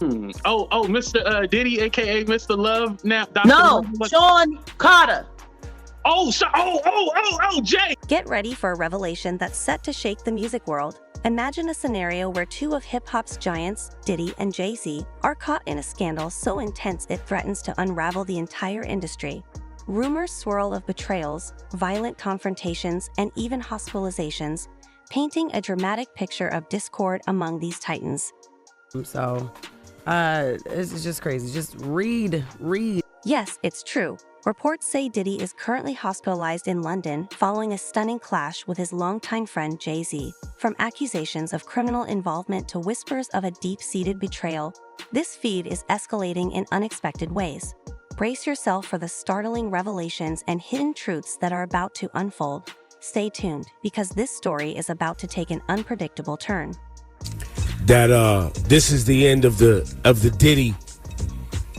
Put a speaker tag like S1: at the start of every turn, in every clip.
S1: Mr. Diddy, aka Mr. Love, now Dr.
S2: No,
S1: Love.
S2: Sean Carter.
S1: Jay.
S3: Get ready for a revelation that's set to shake the music world. Imagine a scenario where two of hip-hop's giants, Diddy and Jay-Z, are caught in a scandal so intense it threatens to unravel the entire industry. Rumors swirl of betrayals, violent confrontations, and even hospitalizations, painting a dramatic picture of discord among these titans.
S4: So, it's just crazy. Just read.
S3: Yes, it's true. Reports say Diddy is currently hospitalized in London following a stunning clash with his longtime friend Jay-Z. From accusations of criminal involvement to whispers of a deep-seated betrayal, this feud is escalating in unexpected ways. Brace yourself for the startling revelations and hidden truths that are about to unfold. Stay tuned, because this story is about to take an unpredictable turn.
S5: This is the end of the Diddy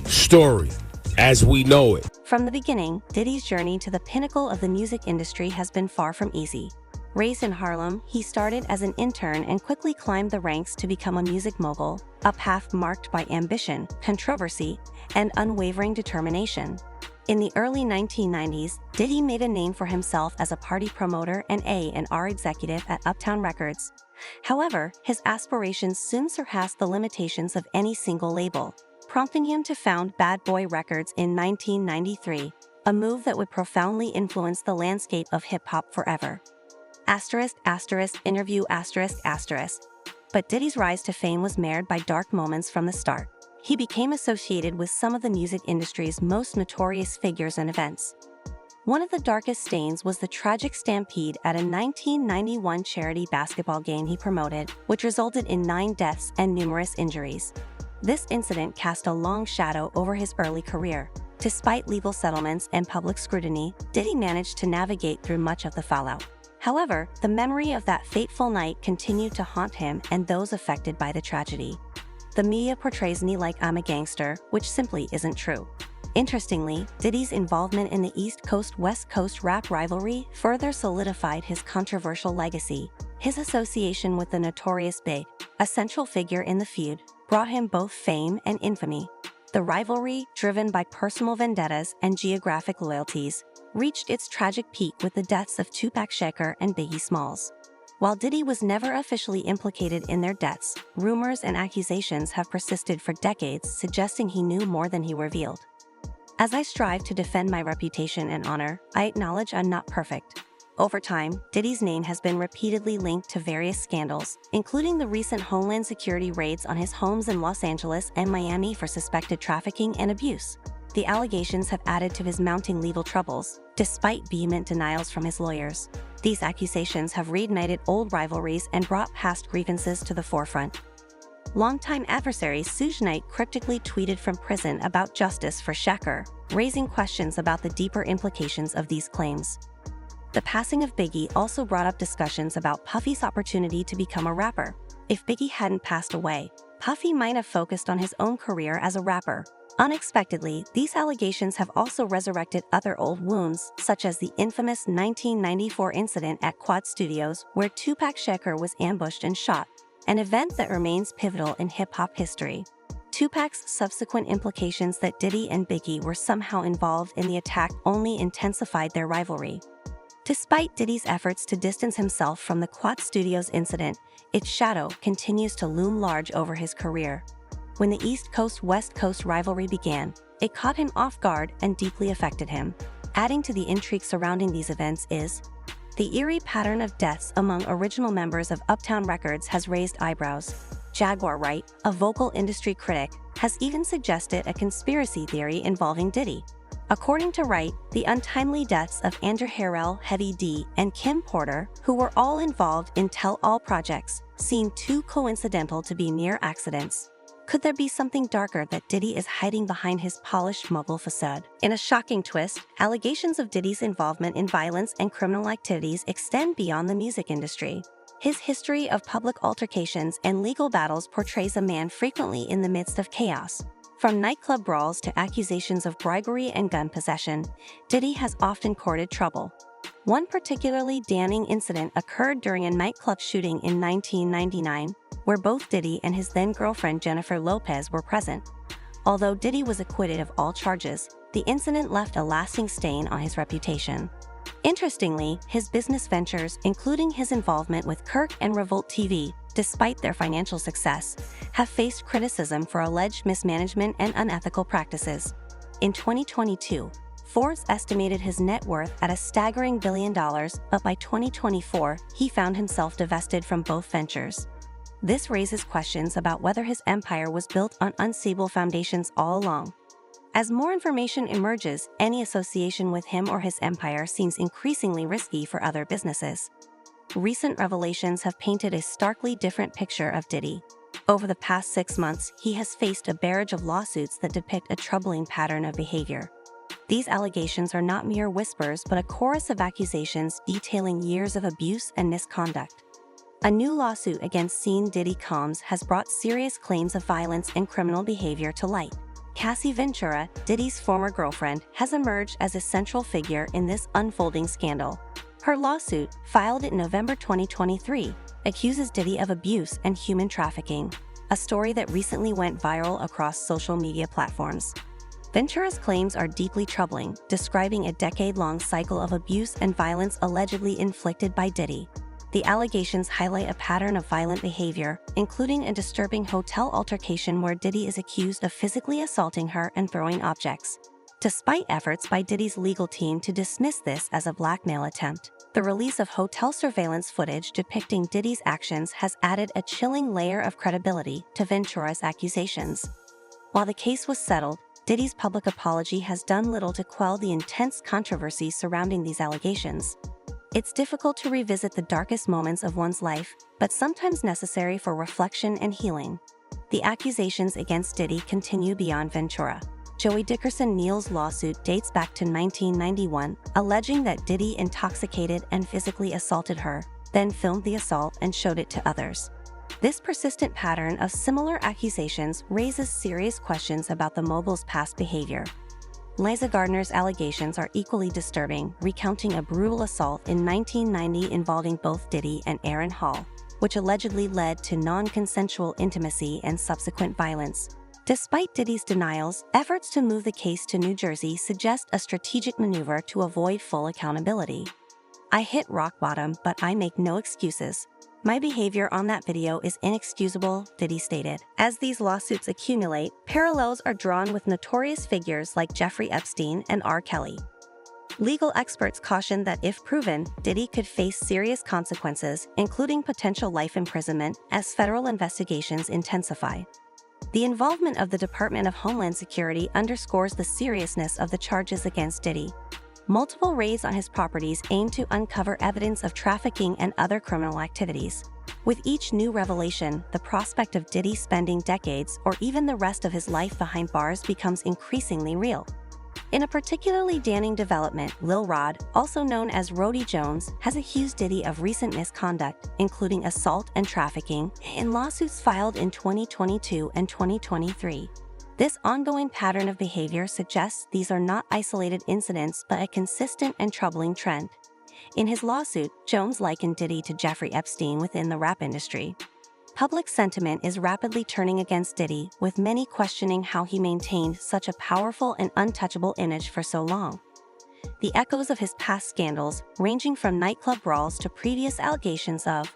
S5: story as we know it.
S3: From the beginning, Diddy's journey to the pinnacle of the music industry has been far from easy. Raised in Harlem, he started as an intern and quickly climbed the ranks to become a music mogul, a path marked by ambition, controversy, and unwavering determination. In the early 1990s, Diddy made a name for himself as a party promoter and A&R executive at Uptown Records. However, his aspirations soon surpassed the limitations of any single label, prompting him to found Bad Boy Records in 1993, a move that would profoundly influence the landscape of hip-hop forever. Interview. But Diddy's rise to fame was marred by dark moments from the start. He became associated with some of the music industry's most notorious figures and events. One of the darkest stains was the tragic stampede at a 1991 charity basketball game he promoted, which resulted in 9 deaths and numerous injuries. This incident cast a long shadow over his early career. Despite legal settlements and public scrutiny, Diddy managed to navigate through much of the fallout. However, the memory of that fateful night continued to haunt him and those affected by the tragedy. The media portrays me like I'm a gangster, which simply isn't true. Interestingly, Diddy's involvement in the East Coast-West Coast rap rivalry further solidified his controversial legacy. His association with the Notorious Big, a central figure in the feud, brought him both fame and infamy. The rivalry, driven by personal vendettas and geographic loyalties, reached its tragic peak with the deaths of Tupac Shakur and Biggie Smalls. While Diddy was never officially implicated in their deaths, rumors and accusations have persisted for decades, suggesting he knew more than he revealed. As I strive to defend my reputation and honor, I acknowledge I'm not perfect. Over time, Diddy's name has been repeatedly linked to various scandals, including the recent Homeland Security raids on his homes in Los Angeles and Miami for suspected trafficking and abuse. The allegations have added to his mounting legal troubles, despite vehement denials from his lawyers. These accusations have reignited old rivalries and brought past grievances to the forefront. Longtime adversary Suge Knight cryptically tweeted from prison about justice for Shakur, raising questions about the deeper implications of these claims. The passing of Biggie also brought up discussions about Puffy's opportunity to become a rapper. If Biggie hadn't passed away, Puffy might have focused on his own career as a rapper. Unexpectedly, these allegations have also resurrected other old wounds, such as the infamous 1994 incident at Quad Studios where Tupac Shakur was ambushed and shot, an event that remains pivotal in hip-hop history. Tupac's subsequent implications that Diddy and Biggie were somehow involved in the attack only intensified their rivalry. Despite Diddy's efforts to distance himself from the Quad Studios incident, its shadow continues to loom large over his career. When the East Coast-West Coast rivalry began, it caught him off guard and deeply affected him. Adding to the intrigue surrounding these events is the eerie pattern of deaths among original members of Uptown Records has raised eyebrows. Jaguar Wright, a vocal industry critic, has even suggested a conspiracy theory involving Diddy. According to Wright, the untimely deaths of Andrew Harrell, Heavy D, and Kim Porter, who were all involved in Tell-All projects, seem too coincidental to be mere accidents. Could there be something darker that Diddy is hiding behind his polished mogul facade? In a shocking twist, allegations of Diddy's involvement in violence and criminal activities extend beyond the music industry. His history of public altercations and legal battles portrays a man frequently in the midst of chaos. From nightclub brawls to accusations of bribery and gun possession, Diddy has often courted trouble. One particularly damning incident occurred during a nightclub shooting in 1999, where both Diddy and his then-girlfriend Jennifer Lopez were present. Although Diddy was acquitted of all charges, the incident left a lasting stain on his reputation. Interestingly, his business ventures, including his involvement with Kirk and Revolt TV, despite their financial success, have faced criticism for alleged mismanagement and unethical practices. In 2022, Forbes estimated his net worth at a staggering $1 billion, but by 2024, he found himself divested from both ventures. This raises questions about whether his empire was built on unstable foundations all along. As more information emerges, any association with him or his empire seems increasingly risky for other businesses. Recent revelations have painted a starkly different picture of Diddy. Over the past 6 months, he has faced a barrage of lawsuits that depict a troubling pattern of behavior. These allegations are not mere whispers but a chorus of accusations detailing years of abuse and misconduct. A new lawsuit against Sean Diddy Combs has brought serious claims of violence and criminal behavior to light. Cassie Ventura, Diddy's former girlfriend, has emerged as a central figure in this unfolding scandal. Her lawsuit, filed in November 2023, accuses Diddy of abuse and human trafficking, a story that recently went viral across social media platforms. Ventura's claims are deeply troubling, describing a decade-long cycle of abuse and violence allegedly inflicted by Diddy. The allegations highlight a pattern of violent behavior, including a disturbing hotel altercation where Diddy is accused of physically assaulting her and throwing objects. Despite efforts by Diddy's legal team to dismiss this as a blackmail attempt, the release of hotel surveillance footage depicting Diddy's actions has added a chilling layer of credibility to Ventura's accusations. While the case was settled, Diddy's public apology has done little to quell the intense controversy surrounding these allegations. It's difficult to revisit the darkest moments of one's life, but sometimes necessary for reflection and healing. The accusations against Diddy continue beyond Ventura. Joey Dickerson-Neal's lawsuit dates back to 1991, alleging that Diddy intoxicated and physically assaulted her, then filmed the assault and showed it to others. This persistent pattern of similar accusations raises serious questions about the mogul's past behavior. Liza Gardner's allegations are equally disturbing, recounting a brutal assault in 1990 involving both Diddy and Aaron Hall, which allegedly led to non-consensual intimacy and subsequent violence. Despite Diddy's denials, efforts to move the case to New Jersey suggest a strategic maneuver to avoid full accountability. "I hit rock bottom, but I make no excuses. My behavior on that video is inexcusable," Diddy stated. As these lawsuits accumulate, parallels are drawn with notorious figures like Jeffrey Epstein and R. Kelly. Legal experts caution that if proven, Diddy could face serious consequences, including potential life imprisonment, as federal investigations intensify. The involvement of the Department of Homeland Security underscores the seriousness of the charges against Diddy. Multiple raids on his properties aim to uncover evidence of trafficking and other criminal activities. With each new revelation, the prospect of Diddy spending decades or even the rest of his life behind bars becomes increasingly real. In a particularly damning development, Lil Rod, also known as Rhodey Jones, has accused Diddy of recent misconduct, including assault and trafficking, in lawsuits filed in 2022 and 2023. This ongoing pattern of behavior suggests these are not isolated incidents but a consistent and troubling trend. In his lawsuit, Jones likened Diddy to Jeffrey Epstein within the rap industry. Public sentiment is rapidly turning against Diddy, with many questioning how he maintained such a powerful and untouchable image for so long. The echoes of his past scandals, ranging from nightclub brawls to previous allegations of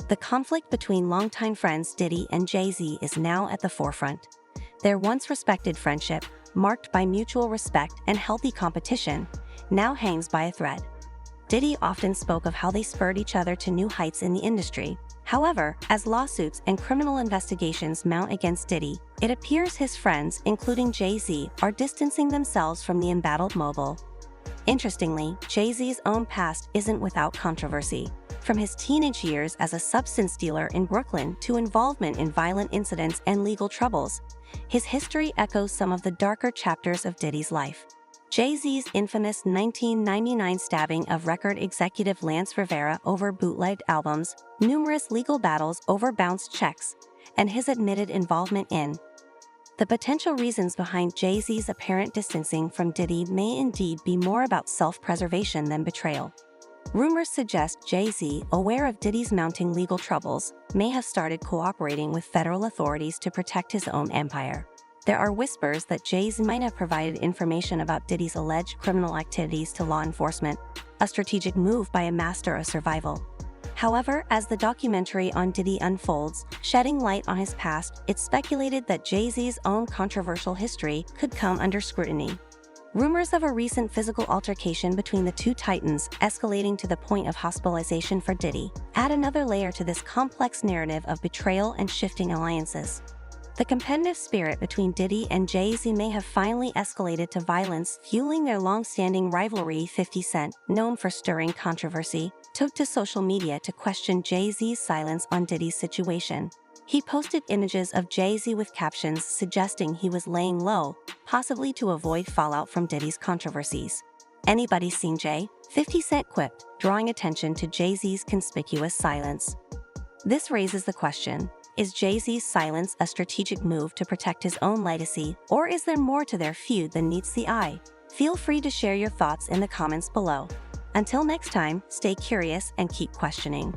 S3: the conflict between longtime friends Diddy and Jay-Z, is now at the forefront. Their once respected friendship, marked by mutual respect and healthy competition, now hangs by a thread. Diddy often spoke of how they spurred each other to new heights in the industry. However, as lawsuits and criminal investigations mount against Diddy, it appears his friends, including Jay-Z, are distancing themselves from the embattled mogul. Interestingly, Jay-Z's own past isn't without controversy. From his teenage years as a substance dealer in Brooklyn to involvement in violent incidents and legal troubles, his history echoes some of the darker chapters of Diddy's life. Jay-Z's infamous 1999 stabbing of record executive Lance Rivera over bootlegged albums, numerous legal battles over bounced checks, and his admitted involvement in The potential reasons behind Jay-Z's apparent distancing from Diddy may indeed be more about self-preservation than betrayal. Rumors suggest Jay-Z, aware of Diddy's mounting legal troubles, may have started cooperating with federal authorities to protect his own empire. There are whispers that Jay-Z might have provided information about Diddy's alleged criminal activities to law enforcement, a strategic move by a master of survival. However, as the documentary on Diddy unfolds, shedding light on his past, it's speculated that Jay-Z's own controversial history could come under scrutiny. Rumors of a recent physical altercation between the two titans, escalating to the point of hospitalization for Diddy, add another layer to this complex narrative of betrayal and shifting alliances. The competitive spirit between Diddy and Jay-Z may have finally escalated to violence, fueling their long-standing rivalry. 50 Cent, known for stirring controversy, took to social media to question Jay-Z's silence on Diddy's situation. He posted images of Jay-Z with captions suggesting he was laying low, possibly to avoid fallout from Diddy's controversies. "Anybody seen Jay?" 50 Cent quipped, drawing attention to Jay-Z's conspicuous silence. This raises the question, is Jay-Z's silence a strategic move to protect his own legacy, or is there more to their feud than meets the eye? Feel free to share your thoughts in the comments below. Until next time, stay curious and keep questioning.